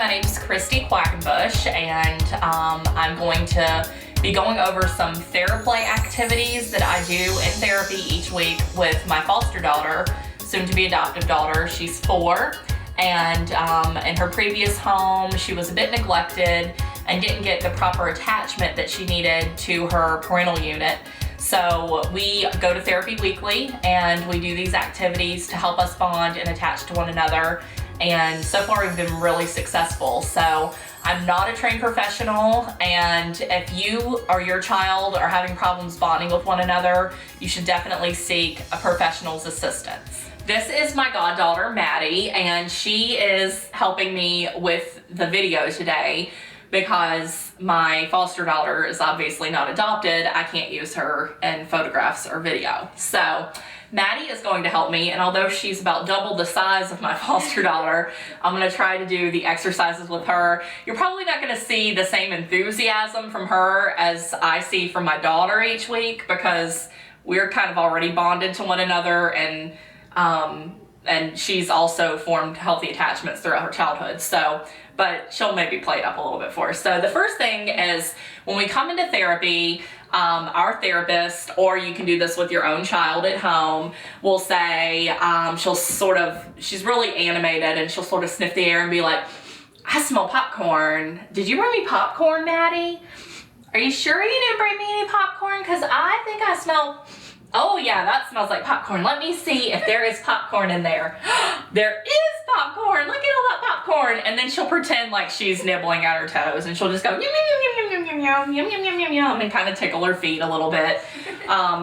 my name is Christy Quackenbush, and I'm going to be going over some TheraPlay activities that I do in therapy each week with my foster daughter, soon to be adoptive daughter. She's 4, and in her previous home, she was a bit neglected and didn't get the proper attachment that she needed to her parental unit. So we go to therapy weekly and we do these activities to help us bond and attach to one another. And so far we've been really successful. So I'm not a trained professional, and if you or your child are having problems bonding with one another, you should definitely seek a professional's assistance. This is my goddaughter, Maddie, and she is helping me with the video today because my foster daughter is obviously not adopted. I can't use her in photographs or video. So Maddie is going to help me, and although she's about double the size of my foster daughter, I'm gonna try to do the exercises with her. You're probably not gonna see the same enthusiasm from her as I see from my daughter each week because we're kind of already bonded to one another, and she's also formed healthy attachments throughout her childhood. But she'll maybe play it up a little bit for us. So the first thing is when we come into therapy, our therapist, or you can do this with your own child at home, will say, she's really animated and she'll sort of sniff the air and be like, I smell popcorn. Did you bring me popcorn, Maddie? Are you sure you didn't bring me any popcorn? Because I think I smell, oh yeah, that smells like popcorn. Let me see if there is popcorn in there. There is popcorn, look at all that popcorn. And then she'll pretend like she's nibbling at her toes, and she'll just go yum, yum, yum, yum, yum, yum, yum, yum, yum, yum, yum, and kind of tickle her feet a little bit.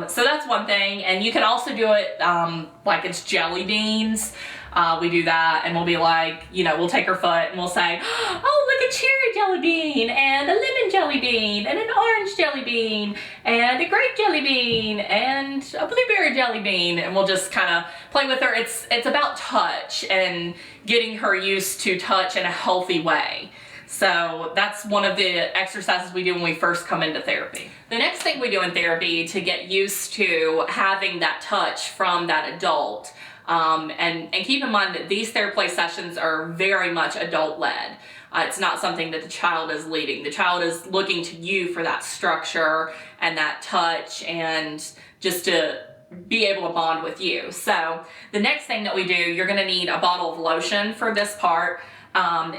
So that's one thing. And you can also do it like it's jelly beans. We do that, and we'll be like, we'll take her foot and we'll say, oh, look, a cherry jelly bean, and a lemon jelly bean, and an orange jelly bean, and a grape jelly bean, and a blueberry jelly bean, and we'll just kind of play with her. It's about touch and getting her used to touch in a healthy way. So that's one of the exercises we do when we first come into therapy. The next thing we do in therapy to get used to having that touch from that adult, and keep in mind that these TheraPlay sessions are very much adult-led. It's not something that the child is leading. The child is looking to you for that structure and that touch and just to be able to bond with you. So the next thing that we do, you're gonna need a bottle of lotion for this part.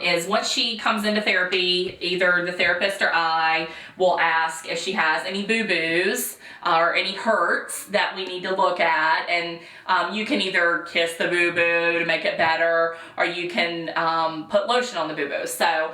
Is once she comes into therapy, either the therapist or I will ask if she has any boo-boos or any hurts that we need to look at, and you can either kiss the boo-boo to make it better, or you can put lotion on the boo-boos. So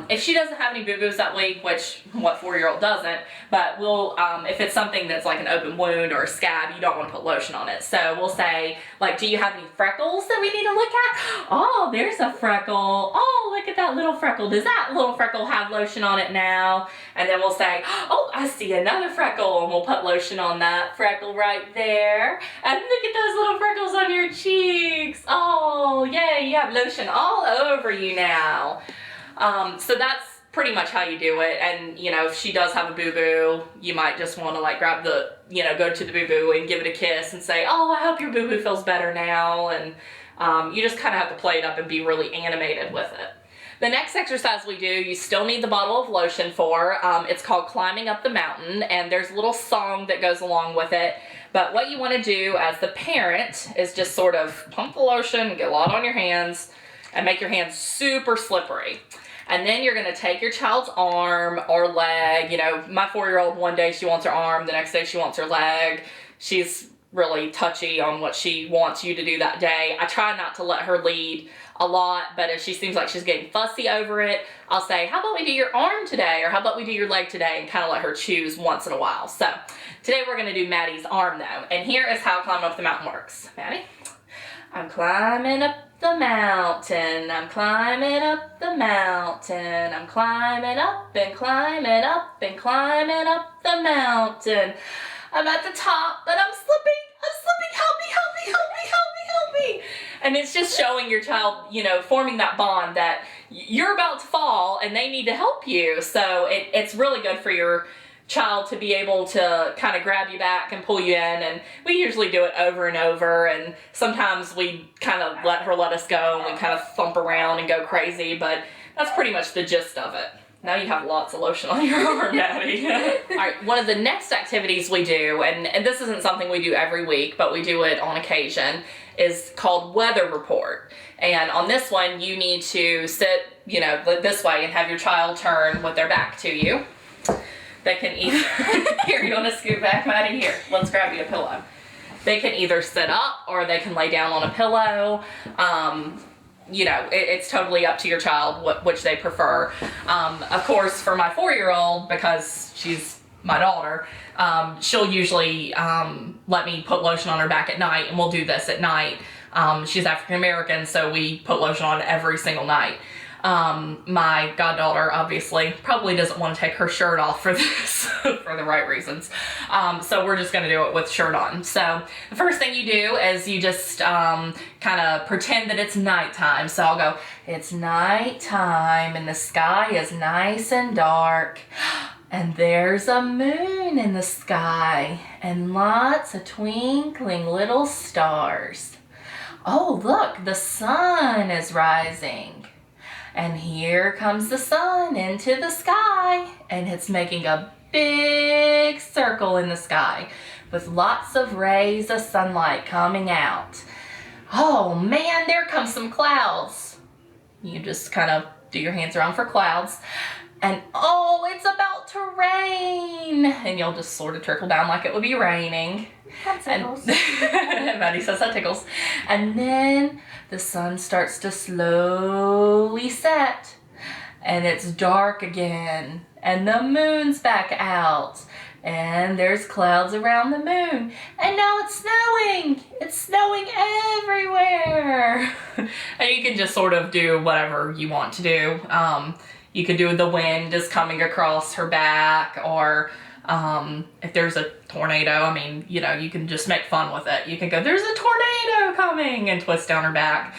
if she doesn't have any boo-boos that week, which what 4-year-old doesn't, but we'll if it's something that's like an open wound or a scab, you don't want to put lotion on it. So we'll say, like, do you have any freckles that we need to look at? Oh, there's a freckle. Oh, look at that little freckle. Does that little freckle have lotion on it now? And then we'll say, oh, I see another freckle, and we'll put lotion on that freckle right there. And look at those little freckles on your cheeks. Oh, yay, you have lotion all over you now. So that's pretty much how you do it. And, if she does have a boo-boo, you might just want to, like, grab the, go to the boo-boo and give it a kiss and say, oh, I hope your boo-boo feels better now. And you just kind of have to play it up and be really animated with it. The next exercise we do, you still need the bottle of lotion for. It's called Climbing Up the Mountain, and there's a little song that goes along with it. But what you want to do as the parent is just sort of pump the lotion, get a lot on your hands, and make your hands super slippery. And then you're going to take your child's arm or leg. My 4-year-old, one day she wants her arm, the next day she wants her leg. She's really touchy on what she wants you to do that day. I try not to let her lead a lot, but if she seems like she's getting fussy over it, I'll say, how about we do your arm today, or how about we do your leg today, and kind of let her choose once in a while. So today we're going to do Maddie's arm though, and here is how Climbing Up the Mountain works. Maddie, I'm climbing up the mountain, I'm climbing up the mountain, I'm climbing up and climbing up and climbing up the mountain. I'm at the top, but I'm slipping, help me, help me, help me, help me, help me. And it's just showing your child, forming that bond that you're about to fall and they need to help you. So it's really good for your child to be able to kind of grab you back and pull you in, and we usually do it over and over, and sometimes we kind of let her let us go and we kind of thump around and go crazy, but that's pretty much the gist of it. Now you have lots of lotion on your arm, Maddie. All right, one of the next activities we do, and this isn't something we do every week, but we do it on occasion, is called Weather Report. And on this one, you need to sit, this way and have your child turn with their back to you. They can either, here, you want to scoot back, Maddie? Here, let's grab you a pillow. They can either sit up or they can lay down on a pillow. It's totally up to your child which they prefer. Of course, for my 4-year-old, because she's my daughter, she'll usually let me put lotion on her back at night, and we'll do this at night. She's African American, so we put lotion on every single night. My goddaughter obviously probably doesn't want to take her shirt off for this for the right reasons. So we're just going to do it with shirt on. So the first thing you do is you just kind of pretend that it's nighttime. So I'll go, it's nighttime and the sky is nice and dark. And there's a moon in the sky and lots of twinkling little stars. Oh, look, the sun is rising. And here comes the sun into the sky, and it's making a big circle in the sky with lots of rays of sunlight coming out. Oh man, there comes some clouds. You just kind of do your hands around for clouds, and oh, it's about to rain. And you'll just sort of trickle down like it would be raining. That tickles. Maddie says that tickles. And then the sun starts to slowly set, and it's dark again, and the moon's back out, and there's clouds around the moon, and now it's snowing. It's snowing everywhere. And you can just sort of do whatever you want to do. You could do the wind just coming across her back, or if there's a tornado, you can just make fun with it. You can go, there's a tornado coming, and twist down her back.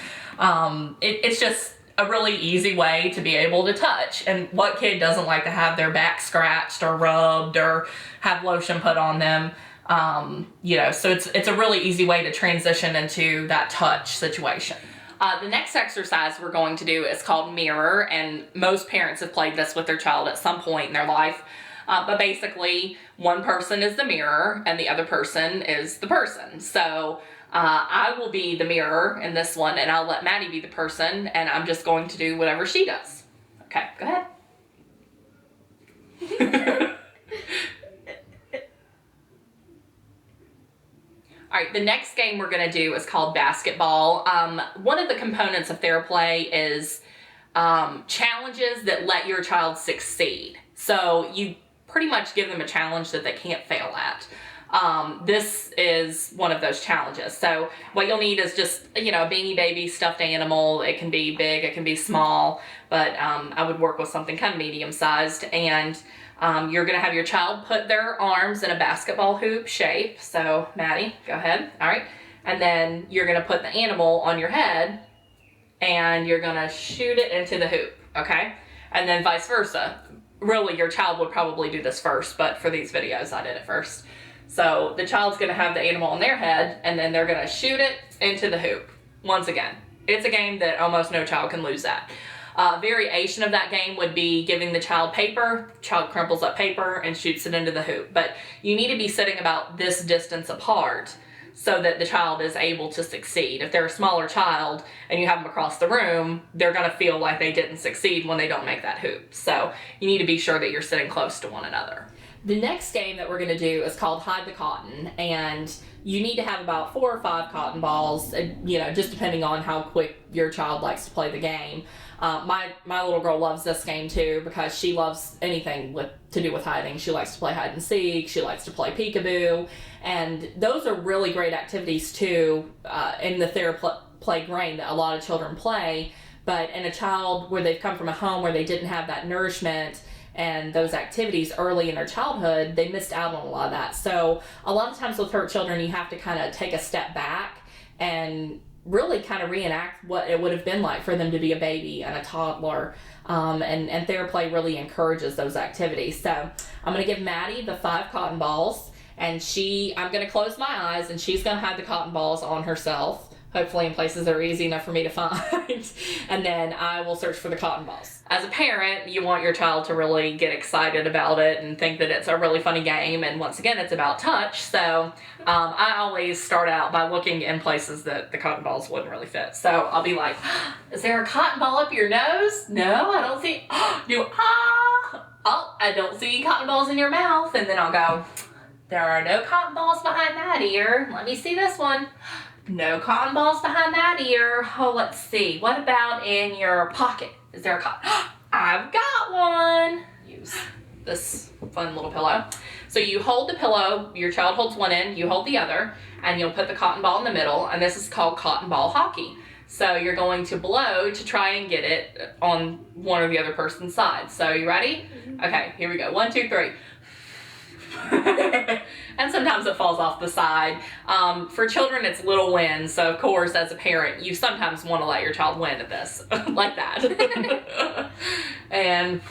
It's just a really easy way to be able to touch. And what kid doesn't like to have their back scratched or rubbed or have lotion put on them? So it's a really easy way to transition into that touch situation. The next exercise we're going to do is called Mirror, and most parents have played this with their child at some point in their life. But basically, one person is the mirror and the other person is the person. So I will be the mirror in this one, and I'll let Maddie be the person, and I'm just going to do whatever she does. Okay, go ahead. All right, the next game we're going to do is called basketball. One of the components of TheraPlay is challenges that let your child succeed. So you pretty much give them a challenge that they can't fail at. This is one of those challenges. So what you'll need is just, a Beanie Baby stuffed animal. It can be big, it can be small, but I would work with something kind of medium-sized. And you're going to have your child put their arms in a basketball hoop shape. So Maddie, go ahead. All right. And then you're going to put the animal on your head, and you're going to shoot it into the hoop. Okay. And then vice versa. Really, your child would probably do this first, but for these videos, I did it first. So the child's going to have the animal on their head, and then they're going to shoot it into the hoop. Once again, it's a game that almost no child can lose at. Variation of that game would be giving the child paper. Child crumples up paper and shoots it into the hoop. But you need to be sitting about this distance apart so that the child is able to succeed. If they're a smaller child and you have them across the room, they're going to feel like they didn't succeed when they don't make that hoop. So you need to be sure that you're sitting close to one another. The next game that we're going to do is called Hide the Cotton, and you need to have about 4 or 5 cotton balls, just depending on how quick your child likes to play the game. My little girl loves this game too because she loves anything to do with hiding. She likes to play hide and seek. She likes to play peekaboo, and those are really great activities too in the TheraPlay game that a lot of children play. But in a child where they've come from a home where they didn't have that nourishment and those activities early in their childhood, they missed out on a lot of that. So a lot of times with hurt children, you have to kind of take a step back and really kind of reenact what it would have been like for them to be a baby and a toddler. And TheraPlay really encourages those activities. So I'm going to give Maddie the 5 cotton balls, and I'm going to close my eyes, and she's going to have the cotton balls on herself hopefully in places that are easy enough for me to find. And then I will search for the cotton balls. As a parent, you want your child to really get excited about it and think that it's a really funny game. And once again, it's about touch. So I always start out by looking in places that the cotton balls wouldn't really fit. So I'll be like, is there a cotton ball up your nose? No, I don't see. Oh, I don't see cotton balls in your mouth. And then I'll go, there are no cotton balls behind that ear. Let me see this one. No cotton balls behind that ear. Oh, let's see. What about in your pocket? Is there a cotton? I've got one. Use this fun little pillow. So you hold the pillow, your child holds one end, you hold the other, and you'll put the cotton ball in the middle, and this is called cotton ball hockey. So you're going to blow to try and get it on one or the other person's side. So you ready? Mm-hmm. Okay, here we go. 1, 2, 3. And sometimes it falls off the side. For children, it's little wins. So of course, as a parent, you sometimes want to let your child win at this, like that. And